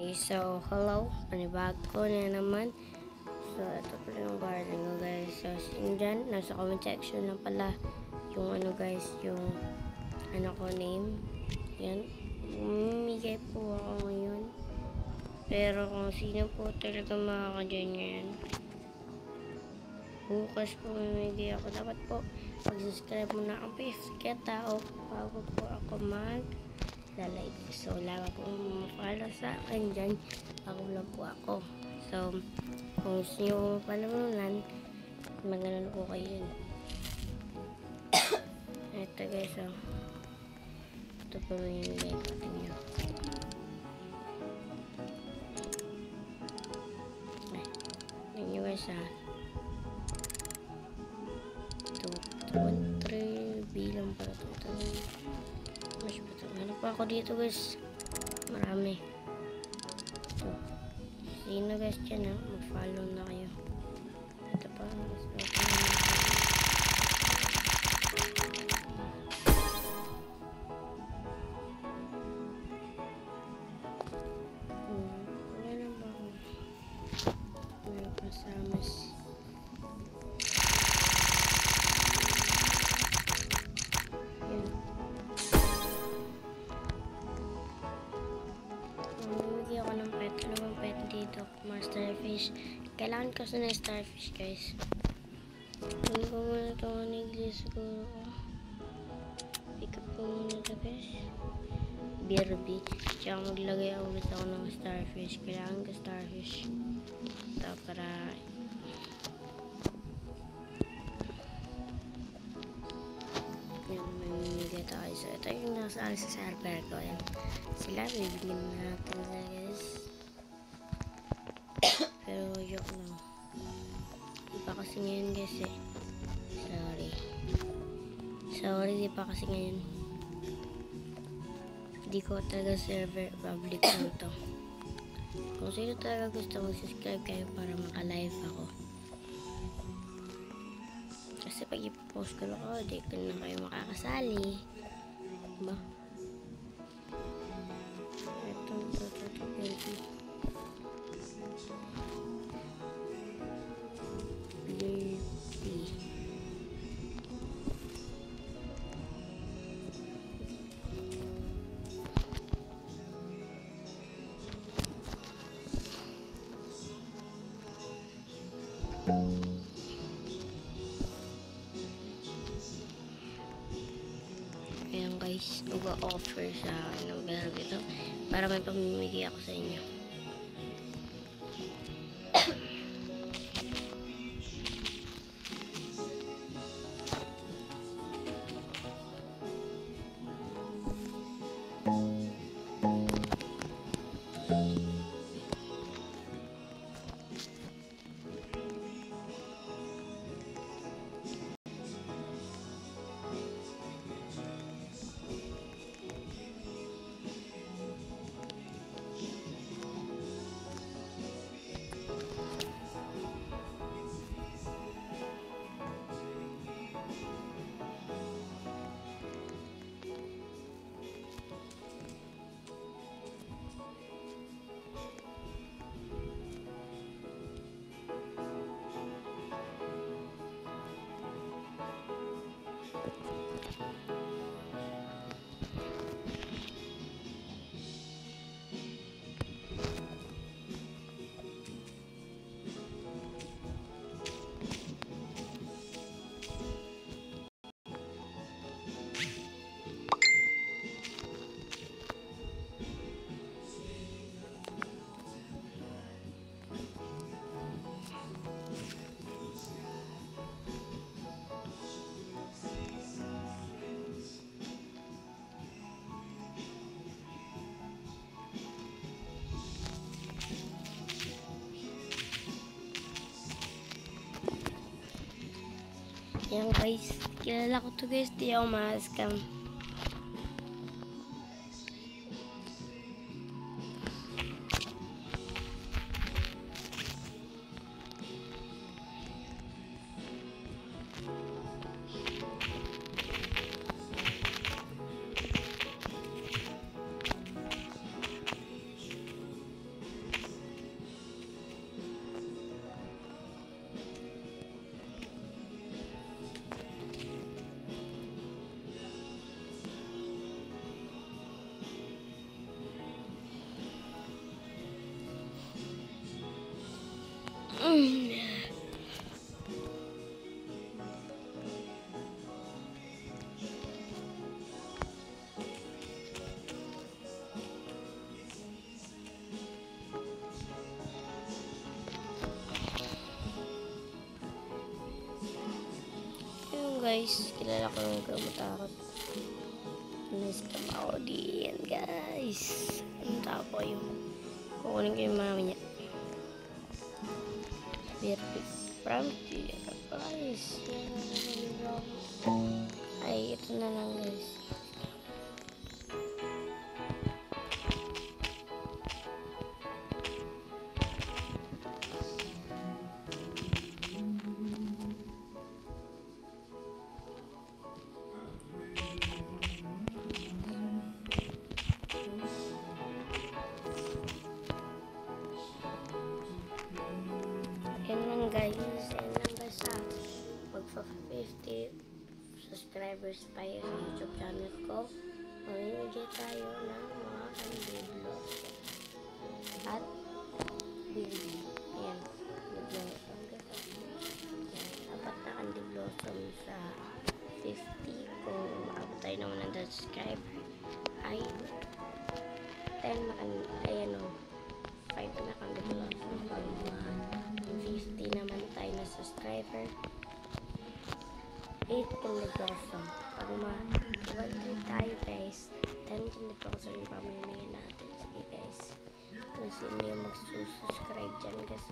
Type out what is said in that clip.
Okay, so, hello. Panibago na naman. So, ito pala yung garden ko, guys. So, yun dyan, nasa comment section lang pala yung guys, yung ko name. Yan. Umimigay po ako ngayon. Pero kung sino po talaga makakadyan ngayon, bukas po mamigay ako. Dapat po, mag-subscribe muna ang face. Kaya tao, bago po ako live. So, wala po follow sa akin dyan. Bago lang po ako. So, kung gusto nyo palamunan, magano po kayo yun. Ito guys, so, ito po yung nilagay ko. Tingnan. Tingnan nyo guys ha. 2, 3, bilang para 2, 3. Mas ano pa ako dito guys, marami. So, sino guys dyan ha, mag-follow na kayo. Ito pa mas wala na ba ako may kasama ako ng pet, lumang pet dito, mga starfish. Kailangan ko sa starfish guys. Hindi ko muna ito maniglis siguro ko. Pick up ko muna ito guys. BRB. Tsaka maglagay ulit ako ng starfish. Kailangan ko starfish. Ito para yan, mamimigay tayo. So ito yung nasa sa server ko. Yan. Sila, bibigyan natin sila guys. Pero joke lang. Di pa kasi ngayon guys eh. Sorry, di pa kasi ngayon. Hindi ko talaga server, public lang to. Kung sino talaga gusto mag-subscribe kayo para maka-live ako. Kasi pag ipopost ko lang ako, di ko na kayo makakasali. Diba? Ito, baby. Ayan guys, mag-offer sa akin ng berg ito para may pamimigay ako sa inyo. Ayan guys, kilala ko to guys, di ako ma-scam. Ayun guys, kilala ko yung matakot. Na-scam ako diyan guys. Ang tapo yung kukunin ko yung mami niya. Perfect. Promise. Guys. Ay, ito na lang guys. Yan lang guys sa magpa-50 subscribers pa yung YouTube channel ko. Mamimigay tayo ng mga candy blossom at baby. Ayan, candy blossom. Dapat na candy blossom sa 50 kung maabot tayo naman ng subscriber ay 10 na ayan o 5 na candy blossom pag 50 naman tayo na subscriber 8 candy blossom pag ma-100 tayo guys 10 candy blossom yung pamimigay natin. Sige guys, kung sino yung magsusubscribe dyan guys